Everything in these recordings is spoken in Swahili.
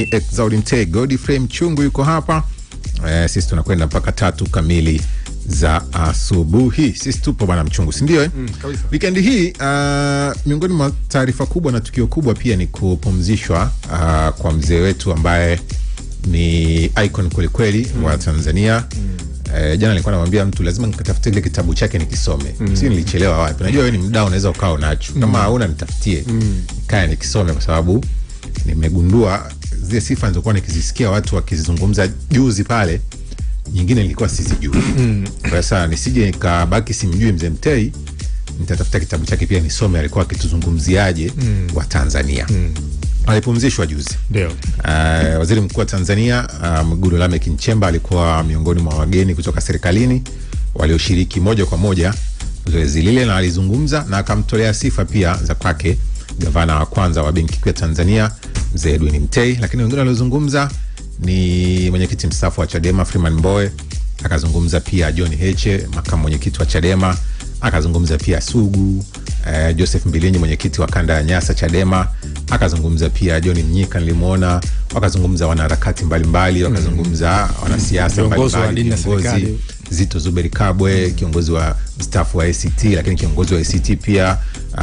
Exaudi Mtei, Godfrey Mchungu yuko hapa. Sisi tunakwenda mpaka 3 kamili za asubuhi. Sisi tupo bwana Mchungu, si ndio kabisa. Weekend hii miongoni mwa taarifa kubwa na tukio kubwa pia ni kupumzishwa kwa mzee wetu ambaye ni icon kweli kweli wa Tanzania. Jana nilikuwa namwambia mtu lazima nikatafute ile kitabu chake nikisome. Si nilichelewa wapi. Najua wewe ni mdau, unaweza ukao nacho. Kama hauna nitafutie. Kaya nikisome kwa sababu nimegundua zile sifa nilizokuwa nikizisikia watu wakizungumza juzi pale, nyingine nilikuwa sizijui. Kwa sasa nisije nikabaki simjui mzee Mtei, nitatafuta kitabu chake pia nisome alikuwa akituzungumziaje wa Tanzania. Alipumzishwa juzi. Ndio. Waziri Mkuu wa Tanzania Mwigulu Lameck Nchemba alikuwa miongoni mwa wageni kutoka serikalini walioshiriki moja kwa moja zoezi lile, na alizungumza na akamtolea sifa pia za kwake gavana wa kwanza wa Benki Kuu ya Tanzania Mzee Edwin Mtei. Lakini wengine waliozungumza ni mwenyekiti mstaafu wa Chadema Freeman Mbowe, akazungumza pia John Heche makamu mwenyekiti wa Chadema, akazungumza pia Sugu, Joseph Mbilinyi mwenyekiti wa kanda ya Nyasa Chadema, akazungumza pia John Mnyika nilimuona, wakazungumza wanaharakati mbalimbali, wakazungumza wanasiasa mbalimbali, kiongozi Zito Zuberi Kabwe, kiongozi wa mstaafu wa ACT, lakini kiongozi wa ACT pia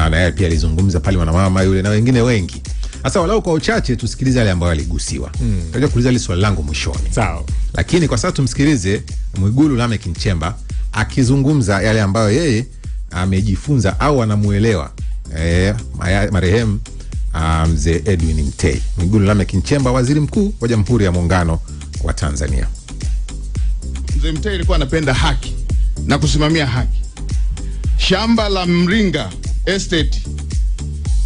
na yeye pia alizungumza pale, mwanamama yule na wengine wengi. Sasa walau kwa uchache tusikilize yale ambayo aligusiwa. Tutaje kuuliza ile swali langu mwishoni. Sawa. Lakini kwa sasa tumsikilize Mwigulu Lameck Nchemba akizungumza yale ambayo yeye amejifunza au anamuelewa marehemu mzee Edwin Mtei. Mwigulu Lameck Nchemba, waziri mkuu wa Jamhuri ya Muungano wa Tanzania. Mzee Mtei alikuwa anapenda haki na kusimamia haki. Shamba la Mringa Estate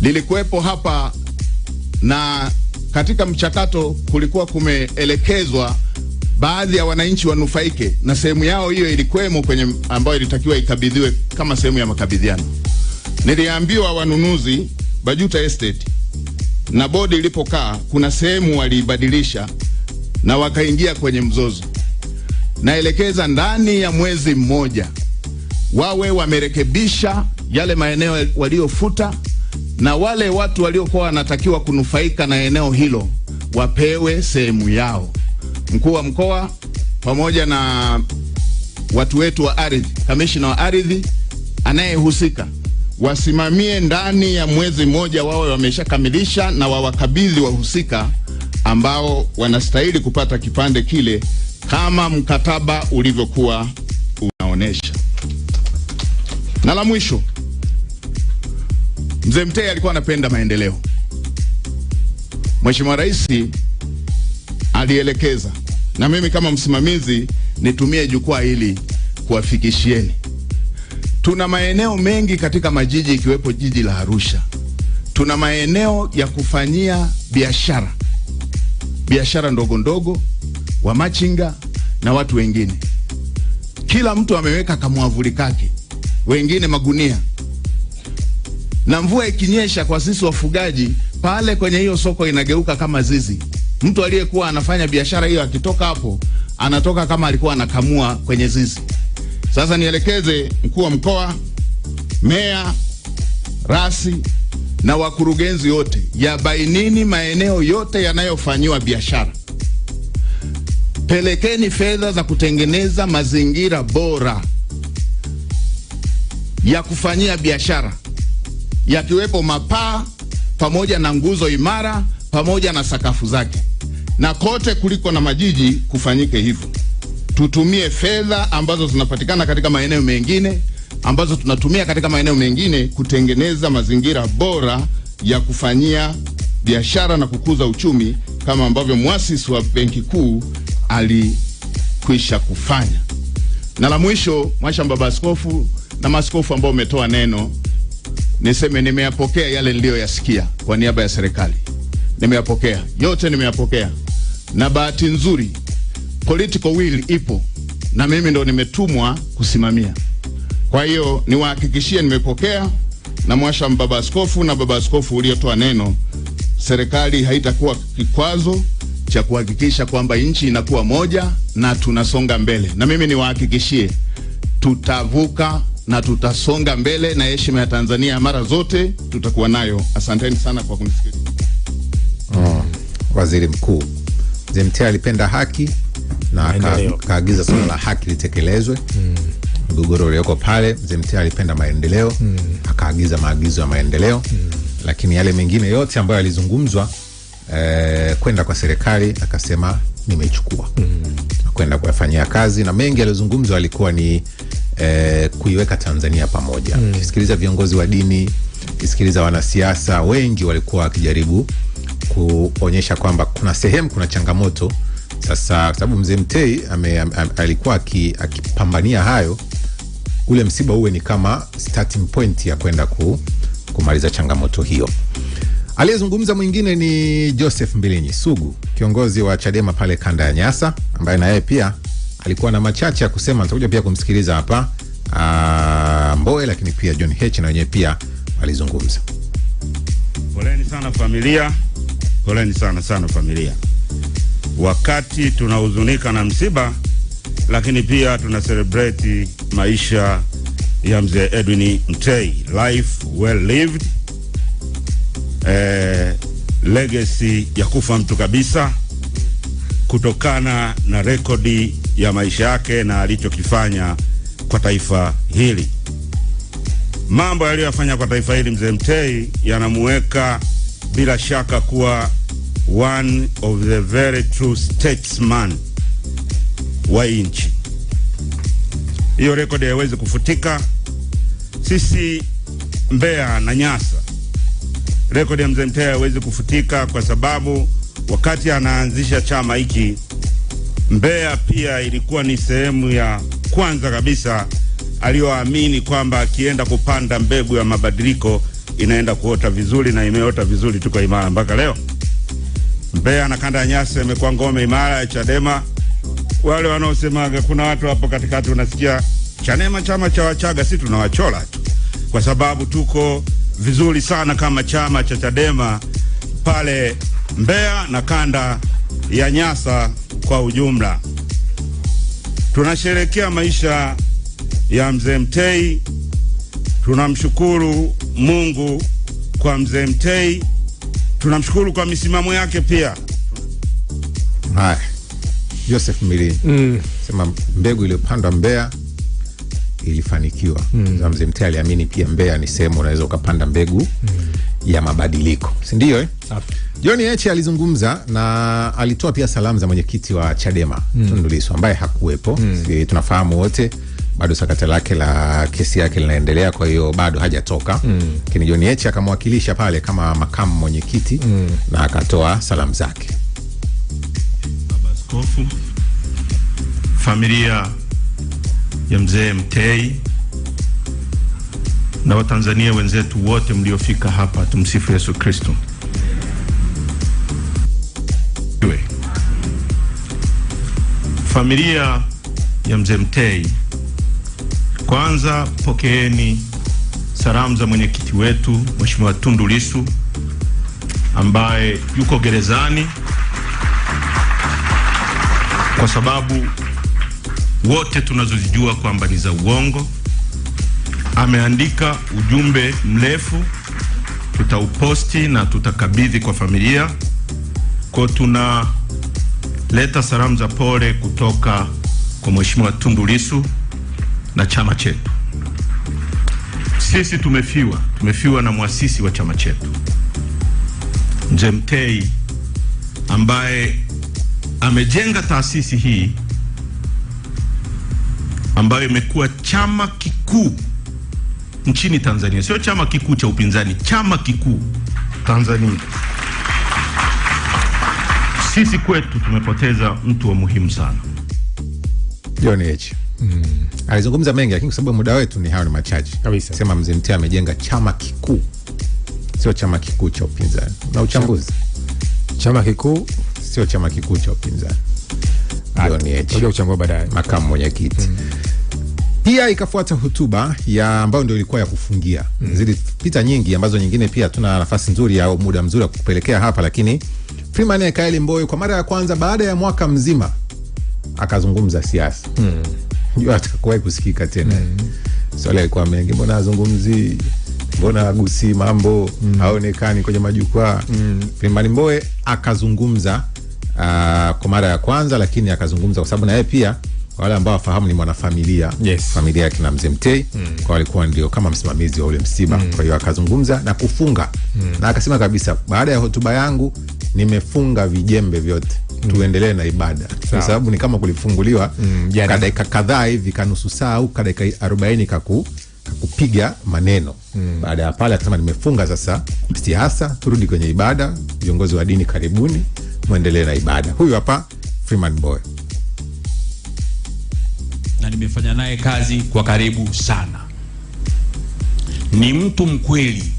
lilikuwepo hapa, na katika mchakato kulikuwa kumeelekezwa baadhi ya wananchi wanufaike na sehemu yao, hiyo ilikuwemo kwenye ambayo ilitakiwa ikabidhiwe kama sehemu ya makabidhiano. Niliambiwa wanunuzi Bajuta Estate na bodi ilipokaa, kuna sehemu walibadilisha na wakaingia kwenye mzozo. Naelekeza ndani ya mwezi mmoja wawe wamerekebisha yale maeneo waliofuta, na wale watu waliokuwa wanatakiwa kunufaika na eneo hilo wapewe sehemu yao. Mkuu wa mkoa pamoja na watu wetu wa ardhi, kamishna wa ardhi anayehusika, wasimamie ndani ya mwezi mmoja wawe wameshakamilisha na wawakabidhi wahusika ambao wanastahili kupata kipande kile kama mkataba ulivyokuwa unaonesha. Na la mwisho, Mzee Mtei alikuwa anapenda maendeleo. Mheshimiwa Rais alielekeza, na mimi kama msimamizi nitumie jukwaa hili kuwafikishieni. Tuna maeneo mengi katika majiji ikiwepo jiji la Arusha. Tuna maeneo ya kufanyia biashara. Biashara ndogo ndogo, wa machinga na watu wengine. Kila mtu ameweka kamwavuli kake, wengine magunia. Na mvua ikinyesha kwa sisi wafugaji, pale kwenye hiyo soko inageuka kama zizi. Mtu aliyekuwa anafanya biashara hiyo akitoka hapo, anatoka kama alikuwa anakamua kwenye zizi. Sasa nielekeze mkuu wa mkoa, meya, rasi na wakurugenzi wote, yabainini maeneo yote yanayofanyiwa biashara. Pelekeni fedha za kutengeneza mazingira bora ya kufanyia biashara, yakiwepo mapaa pamoja na nguzo imara pamoja na sakafu zake, na kote kuliko na majiji kufanyike hivyo. Tutumie fedha ambazo zinapatikana katika maeneo mengine, ambazo tunatumia katika maeneo mengine kutengeneza mazingira bora ya kufanyia biashara na kukuza uchumi, kama ambavyo muasisi wa Benki Kuu alikwisha kufanya. Na la mwisho, Mhashamu Baba Askofu na maaskofu ambao umetoa neno, niseme nimeyapokea yale niliyoyasikia kwa niaba ya serikali. Nimeyapokea yote, nimeyapokea, na bahati nzuri political will ipo na mimi ndo nimetumwa kusimamia. Kwa hiyo niwahakikishie nimepokea, na Mhashamu Baba Askofu na Baba Askofu uliotoa neno, serikali haitakuwa kikwazo cha kuhakikisha kwamba nchi inakuwa moja na tunasonga mbele. Na mimi niwahakikishie tutavuka na tutasonga mbele, na heshima ya Tanzania mara zote tutakuwa nayo. Asanteni sana kwa kunisikiliza. waziri mkuu. Mzee Mtei alipenda haki na akaagiza swala la haki litekelezwe. Mgogoro ulioko pale, Mzee Mtei alipenda maendeleo, akaagiza maagizo ya maendeleo. Lakini yale mengine yote ambayo yalizungumzwa kwenda kwa serikali akasema nimechukua. Kwenda kuyafanyia kazi, na mengi yalizungumzwa alikuwa ni kuiweka Tanzania pamoja. Kisikiliza viongozi wa dini, kisikiliza wanasiasa, wengi walikuwa wakijaribu kuonyesha kwamba kuna sehemu kuna changamoto. Sasa sababu Mzee Mtei alikuwa akipambania hayo, ule msiba uwe ni kama starting point ya kwenda kumaliza changamoto hiyo. Aliyezungumza mwingine ni Joseph Mbilinyi Sugu, kiongozi wa Chadema pale kanda ya Nyasa, ambaye na yeye pia alikuwa na machache ya kusema. Nitakuja pia kumsikiliza hapa Mbowe, lakini pia John Heche na wenyewe pia walizungumza. Poleni sana familia, poleni sana familia. Wakati tunahuzunika na msiba, lakini pia tuna celebrate maisha ya Mzee Edwin Mtei, life well lived, legacy ya kufa mtu kabisa, kutokana na rekodi ya maisha yake na alichokifanya kwa taifa hili. Mambo aliyofanya kwa taifa hili Mzee Mtei yanamuweka bila shaka kuwa one of the very true statesman wa nchi. Hiyo rekodi haiwezi kufutika. Sisi Mbeya na Nyasa, rekodi ya Mzee Mtei haiwezi kufutika, kwa sababu wakati anaanzisha chama hiki, Mbeya pia ilikuwa ni sehemu ya kwanza kabisa aliyoamini kwamba akienda kupanda mbegu ya mabadiliko inaenda kuota vizuri, na imeota vizuri, tuko imara mpaka leo. Mbeya na kanda ya Nyasa imekuwa ngome imara ya Chadema. Wale wanaosemaga kuna watu hapo katikati unasikia Chadema chama cha Wachaga, si tunawachola tu, kwa sababu tuko vizuri sana kama chama cha Chadema pale Mbeya na kanda ya Nyasa kwa ujumla. Tunasherehekea maisha ya Mzee Mtei. Tunamshukuru Mungu kwa Mzee Mtei. Tunamshukuru kwa misimamo yake pia. Hai. Joseph Mbilinyi. Sema mbegu iliyopandwa Mbeya ilifanikiwa. Mzee Mtei aliamini pia Mbeya ni sehemu unaweza ukapanda mbegu ya mabadiliko. Si ndio eh? John Heche alizungumza na alitoa pia salamu za mwenyekiti wa Chadema Tundu Lissu ambaye hakuwepo. Si tunafahamu wote bado sakata lake la kesi yake linaendelea, kwa hiyo bado hajatoka. Lakini John Heche akamwakilisha pale kama makamu mwenyekiti na akatoa salamu zake. Baba Askofu, familia ya Mzee Mtei na Watanzania wenzetu wote mliofika hapa, tumsifu Yesu Kristo. Familia ya Mzee Mtei, kwanza pokeeni salamu za mwenyekiti wetu Mheshimiwa Tundu Lissu ambaye yuko gerezani kwa sababu wote tunazozijua kwamba ni za uongo. Ameandika ujumbe mrefu, tutauposti na tutakabidhi kwa familia. Kwa tunaleta salamu za pole kutoka kwa Mheshimiwa Tundu Lissu na chama chetu. Sisi tumefiwa na muasisi wa chama chetu Mzee Mtei, ambaye amejenga taasisi hii ambayo imekuwa chama kikuu nchini Tanzania. Sio chama kikuu cha upinzani, chama kikuu Tanzania. Sisi kwetu tumepoteza mtu wa muhimu sana. John Heche alizungumza mengi, lakini kwa sababu muda wetu ni hayo ni machache kabisa. Sema Mzee Mtei amejenga chama kikuu, sio chama kikuu cha upinzani. Na uchambuzi, chama kikuu sio chama kikuu cha upinzani. John Heche ngoja uchambue baadaye, makamu mwenyekiti. Pia ikafuata hotuba ya ambayo ndio ilikuwa ya kufungia. Zilipita nyingi ambazo nyingine pia tuna nafasi nzuri au muda mzuri wa kupelekea hapa, lakini Freeman Aikaeli Mbowe kwa mara ya kwanza baada ya mwaka mzima akazungumza siasa. Ndio atakuwahi kusikika tena. Swali alikuwa mengi, mbona azungumzi mbona agusi mambo, haonekani kwenye majukwaa. Freeman Mbowe akazungumza kwa mara ya kwanza, lakini akazungumza kwa sababu na yeye pia, wale ambao wafahamu, ni mwanafamilia, familia ya kina Mzee Mtei, kwa walikuwa ndio kama msimamizi wa ule msiba. Kwa hiyo akazungumza na kufunga na akasema kabisa, baada ya hotuba yangu nimefunga vijembe vyote, tuendelee na ibada. Kwa sababu ni kama kulifunguliwa dakika kadhaa hivi, kanusu saa au dakika 40 kakupiga maneno. Baada ya pale akasema nimefunga sasa siasa, turudi kwenye ibada. Viongozi wa dini, karibuni muendelee na ibada. Huyu hapa Freeman Mbowe. Na nimefanya naye kazi kwa karibu sana. Ni mtu mkweli,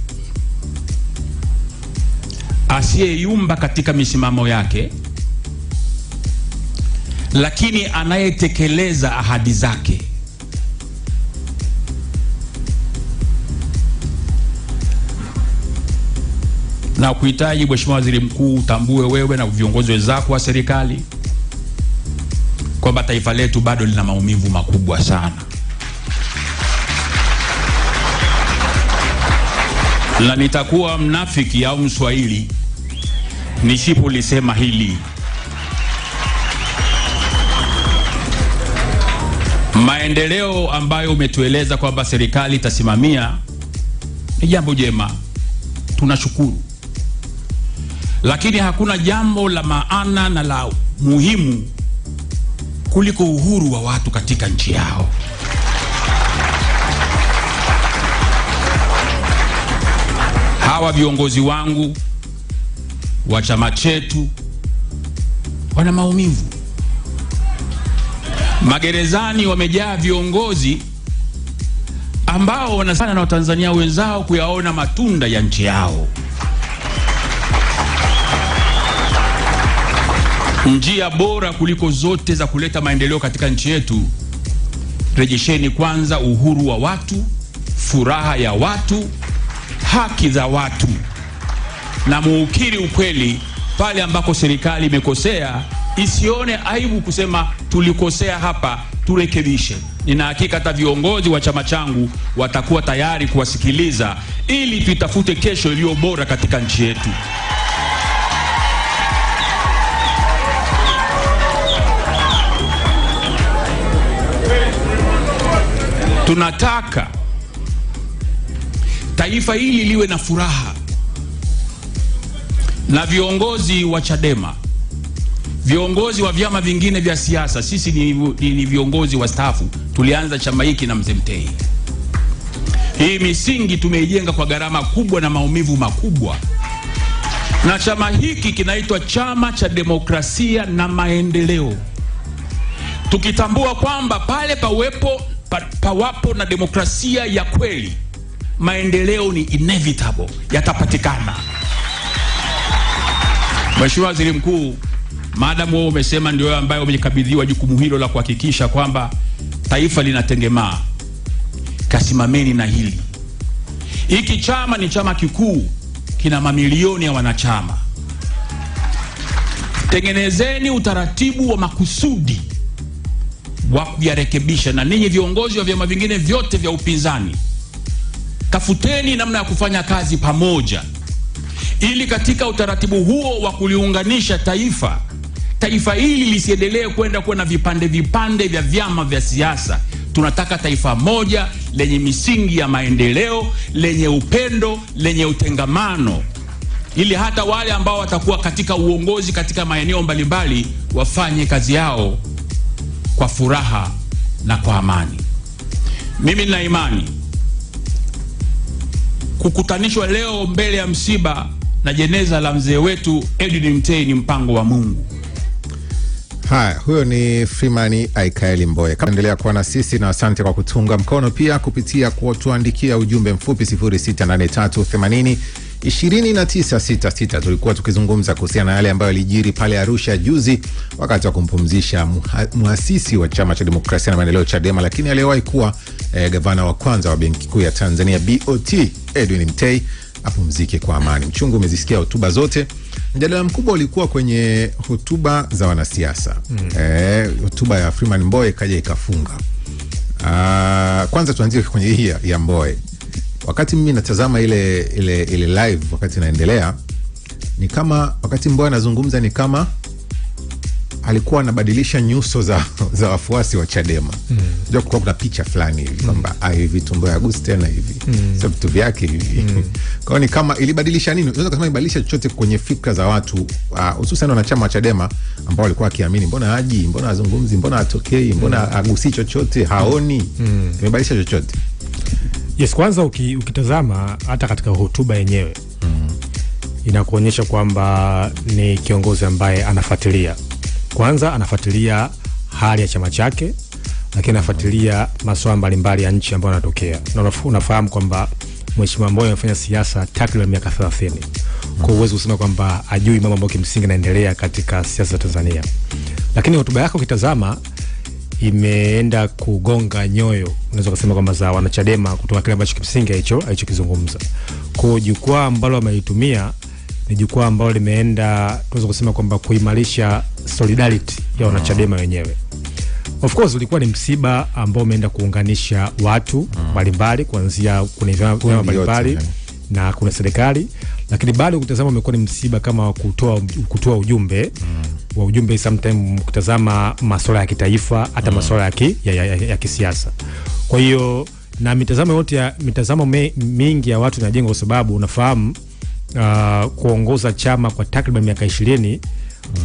asiyeyumba katika misimamo yake, lakini anayetekeleza ahadi zake. Na kuhitaji Mheshimiwa Waziri Mkuu, utambue wewe na viongozi wenzako wa serikali kwamba taifa letu bado lina maumivu makubwa sana. Na nitakuwa mnafiki au Mswahili nisipolisema hili. Maendeleo ambayo umetueleza kwamba serikali itasimamia ni jambo jema, tunashukuru. Lakini hakuna jambo la maana na la muhimu kuliko uhuru wa watu katika nchi yao. Hawa viongozi wangu wa chama chetu wana maumivu. Magerezani wamejaa viongozi ambao wanasana na Watanzania wenzao kuyaona matunda ya nchi yao. Njia bora kuliko zote za kuleta maendeleo katika nchi yetu, rejesheni kwanza uhuru wa watu, furaha ya watu, haki za watu, na muukiri ukweli pale ambako serikali imekosea. Isione aibu kusema tulikosea hapa, turekebishe. Nina hakika hata viongozi wa chama changu watakuwa tayari kuwasikiliza ili tutafute kesho iliyo bora katika nchi yetu. Tunataka taifa hili liwe na furaha. Na viongozi wa Chadema, viongozi wa vyama vingine vya siasa, sisi ni viongozi wastaafu, tulianza chama hiki na Mzee Mtei. Hii misingi tumeijenga kwa gharama kubwa na maumivu makubwa. Na chama hiki kinaitwa Chama cha Demokrasia na Maendeleo. Tukitambua kwamba pale pawapo na demokrasia ya kweli, maendeleo ni inevitable, yatapatikana. Mheshimiwa Waziri Mkuu, maadamu wewe umesema ndio ambaye umekabidhiwa jukumu hilo la kuhakikisha kwamba taifa linatengemaa, kasimameni na hili. Hiki chama ni chama kikuu, kina mamilioni ya wanachama. Tengenezeni utaratibu wa makusudi wa kuyarekebisha, na ninyi viongozi wa vyama vingine vyote vya upinzani, tafuteni namna ya kufanya kazi pamoja, ili katika utaratibu huo wa kuliunganisha taifa hili lisiendelee kwenda kuwa na vipande vya vyama vya siasa. Tunataka taifa moja lenye misingi ya maendeleo, lenye upendo, lenye utengamano, ili hata wale ambao watakuwa katika uongozi katika maeneo mbalimbali wafanye kazi yao kwa furaha na kwa amani. Mimi nina imani kukutanishwa leo mbele ya msiba na jeneza la mzee wetu Edwin Mtei ni mpango wa Mungu. Haya, huyo ni Freeman Aikaeli Mbowe. Kama endelea kuwa na sisi, na asante kwa kutunga mkono pia kupitia kutuandikia ujumbe mfupi 0683802966. Tulikuwa tukizungumza kuhusiana na yale ambayo yalijiri pale Arusha juzi wakati wa kumpumzisha muasisi wa Chama cha Demokrasia na Maendeleo Chadema, lakini aliyewahi kuwa gavana wa kwanza wa Benki Kuu ya Tanzania BOT Edwin Mtei apumzike kwa amani. Mchungu umezisikia hotuba zote. Mjadala mkubwa ulikuwa kwenye hotuba za wanasiasa. Hotuba ya Freeman Mbowe kaja ikafunga. Kwanza tuanzie kwenye hii ya Mbowe. wakati mimi natazama ile live wakati inaendelea, ni kama wakati Mbowe anazungumza ni kama alikuwa anabadilisha nyuso za wafuasi wa Chadema. Ndio kwa kuna picha fulani hivi kwamba hivi Mbowe August tena hivi. Sio vitu vyake hivi. Kwa hiyo ni kama ilibadilisha nini? Unaweza kusema ibadilisha chochote kwenye fikra za watu, hususan wanachama wa Chadema ambao walikuwa wakiamini mbona haji, mbona azungumzi, mbona atokei, mbona agusi chochote, haoni. Imebadilisha chochote. Yes, kwanza ukitazama hata katika hotuba yenyewe inakuonyesha kwamba ni kiongozi ambaye anafuatilia. Kwanza anafuatilia hali ya chama chake, lakini anafuatilia masuala mbalimbali ya nchi ambayo yanatokea. Na unafahamu kwamba Mheshimiwa Mbowe amefanya siasa takriban miaka 30. Kwa uwezo kusema kwamba ajui mambo ambayo kimsingi yanaendelea katika siasa za Tanzania. Lakini hotuba yake ukitazama imeenda kugonga nyoyo, unaweza kusema kwamba za wanachadema kutoka kile ambacho kimsingi alichokizungumza. Kwa jukwaa ambalo ameitumia ni jukwaa ambalo limeenda, tunaweza kusema kwamba kuimarisha solidarity ya wanachadema wenyewe. Of course ulikuwa ni msiba ambao umeenda kuunganisha watu mbalimbali, kuanzia kuna vyama mbalimbali na kuna serikali, lakini bado ukitazama umekuwa ni msiba kama wa kutoa ujumbe wa ujumbe sometimes kutazama masuala ya kitaifa, hata masuala ya kisiasa. Kwa hiyo na mitazamo mingi ya watu inajengwa kwa sababu unafahamu kuongoza chama kwa takriban miaka 20,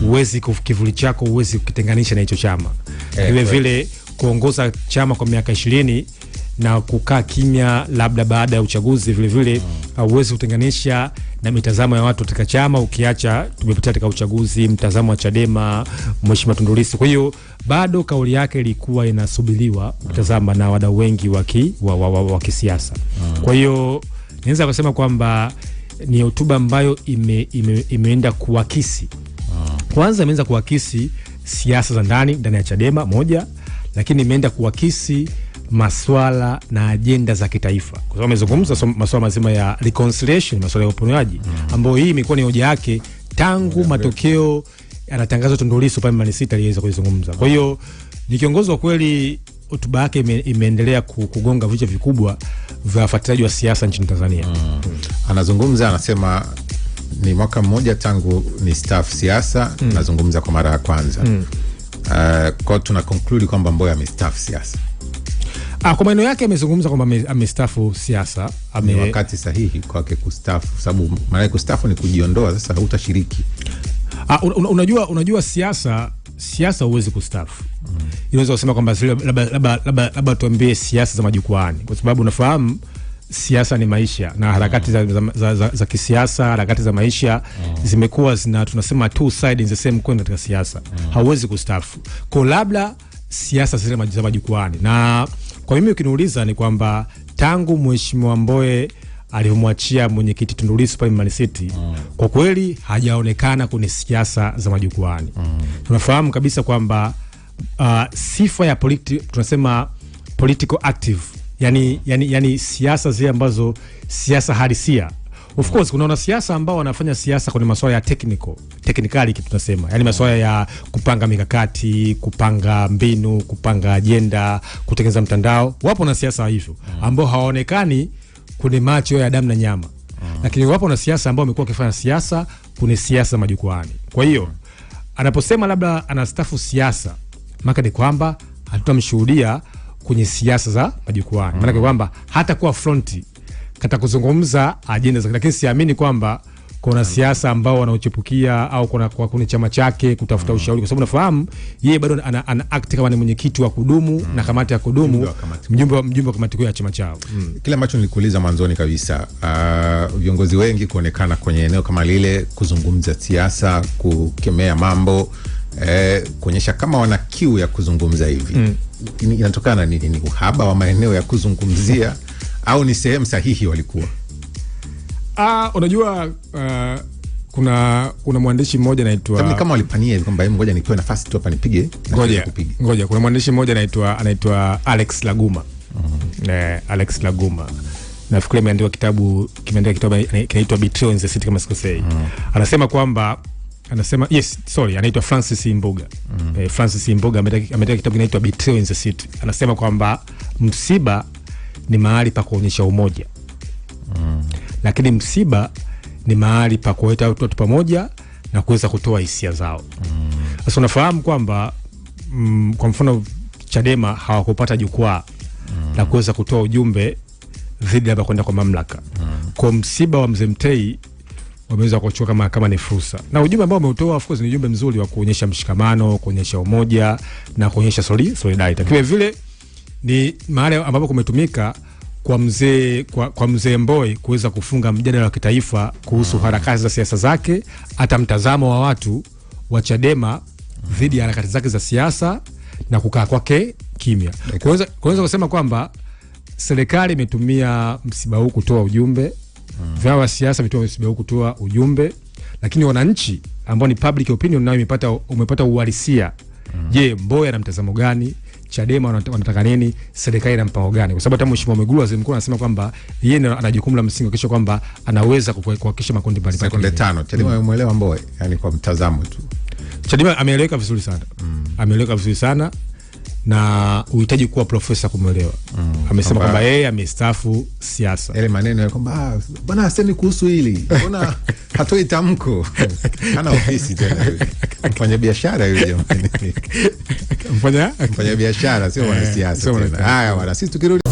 uwezi kivuli chako uwezi kukitenganisha na hicho chama. Vile kuongoza chama kwa miaka 20 na kukaa kimya labda baada ya uchaguzi vile uwezi kutenganisha na mitazamo ya watu katika chama, ukiacha tumepitia katika uchaguzi mtazamo wa Chadema Mheshimiwa Tundu Lissu. Kwa hiyo bado kauli yake ilikuwa inasubiriwa kutazama na wadau wengi wa kisiasa. Kwa hiyo naweza kusema kwamba ni hotuba ambayo imeenda kuakisi. Kwanza imeanza kuakisi siasa za ndani ya Chadema moja, lakini imeenda kuakisi masuala na ajenda za kitaifa. Kwa sababu amezungumza masuala mazima ya reconciliation, masuala ya uponyaji, ambayo hii imekuwa ni hoja yake tangu matokeo yanatangazwa Tundu Lissu pale Mlimani City aliweza kuzungumza. Kwa hiyo ni kiongozi wa kweli, hotuba yake imeendelea kugonga vichwa vikubwa vya wafuatiliaji wa siasa nchini Tanzania. Anazungumza, anasema ni mwaka mmoja tangu ni staff siasa, nazungumza kwa mara ya kwanza. Kwa tuna conclude kwamba Mbowe amestaff siasa. Kwa maneno yake amezungumza kwamba amestaafu siasa, ni wakati sahihi kwake kustaafu, sababu maana kustaafu ni kujiondoa, sasa hutashiriki. Unajua siasa huwezi kustaafu. Inaweza kusema kwamba labda tuambie siasa za majukwaani, kwa sababu unafahamu siasa ni maisha na harakati za kisiasa, harakati za maisha zimekuwa tunasema two sides in the same coin katika siasa. Hauwezi kustaafu. Kwa labda siasa zile za majukwaani. Na kwa mimi ukiniuliza ni kwamba tangu Mheshimiwa Mbowe alimwachia mwenyekiti Tundu Lissu pale Mlimani City, kwa kweli hajaonekana kwenye siasa za majukwaani. Tunafahamu kabisa kwamba sifa ya tunasema political active, yani siasa zile ambazo siasa halisia. Of course kuna wanasiasa ambao wanafanya siasa kwenye masuala ya technicality tunasema, yani masuala ya kupanga mikakati, kupanga mbinu, kupanga agenda, kutengeneza mtandao. Wapo na siasa hivyo ambao hawaonekani kwenye macho ya damu na nyama. Lakini wapo na siasa ambao wamekuwa wakifanya siasa kwenye siasa majukwaani. Kwa hiyo anaposema labda anastaafu siasa, maana ni kwamba hatutamshuhudia kwenye siasa za majukwaani. Maana kwamba hata kuwa fronti kata kuzungumza agenda zake, lakini siamini kwamba kuna siasa ambao wanaochipukia au kuna chama chake kutafuta ushauri, kwa sababu nafahamu yeye bado ana act kama ni mwenyekiti wa kudumu na kamati ya kudumu, mjumbe wa kamati ya chama chao. Kile ambacho nilikuuliza mwanzoni kabisa, viongozi wengi kuonekana kwenye eneo kama lile kuzungumza siasa, kukemea mambo, kuonyesha kama wana kiu ya kuzungumza hivi. Inatokana nini? Ni uhaba wa maeneo ya kuzungumzia au ni sehemu sahihi walikuwa? Unajua kuna mwandishi mmoja anaitwa, kama walipania hivi kwamba ngoja nipewe nafasi tu hapa nipige, ngoja kuna mwandishi mmoja anaitwa Alex Laguma. Alex Laguma nafikiri ameandika kitabu kinaitwa Betrayal in the City kama sikosei. Anasema anaitwa Francis Imbuga. Francis Imbuga ameandika kitabu kinaitwa Betrayal in the City. Anasema kwamba msiba ni mahali pa kuonyesha umoja. lakini msiba ni mahali pa kuweta watu pamoja na kuweza kutoa hisia zao. Sasa unafahamu kwamba kwa mfano Chadema hawakupata jukwaa la kuweza kutoa ujumbe dhidi ya kwenda kwa mamlaka. Kwa msiba wa Mzee Mtei wameweza kuchukua kama ni fursa. Na ujumbe ambao wameutoa of course ni ujumbe mzuri wa kuonyesha mshikamano, kuonyesha umoja na kuonyesha solidarity. Kwa vile ni mahali ambapo kumetumika kwa mzee Mbowe kuweza kufunga mjadala wa kitaifa kuhusu harakati za siasa zake, hata mtazamo wa watu wa Chadema dhidi ya harakati zake za siasa na kukaa kwake kimya. Kuweza kusema kwamba serikali imetumia msiba huu kutoa ujumbe, vyama vya siasa vimetumia msiba huu kutoa ujumbe, lakini wananchi ambao ni public opinion nao umepata uhalisia. Je, Mbowe ana mtazamo gani? Chadema wanataka nini? Serikali ina mpango gani? Kwa sababu hata Mheshimiwa Mwigulu Waziri Mkuu anasema kwamba yeye ana jukumu la msingi kisha kwamba anaweza kuhakikisha makundi mbalimbali. Sekunde 5. Chadema wamemuelewa Mbowe, yani kwa mtazamo tu. Chadema ameeleweka vizuri sana. Ameeleweka vizuri sana na uhitaji kuwa profesa kumuelewa. Amesema kwamba yeye amestaafu siasa. Yale maneno ya kwamba bwana asemi kuhusu hili. Mbona hatoi tamko? Hana ofisi tena. Mfanya biashara yule jamani. Mfanya biashara sio mwanasiasa tena. Haya bwana, sisi tukirudi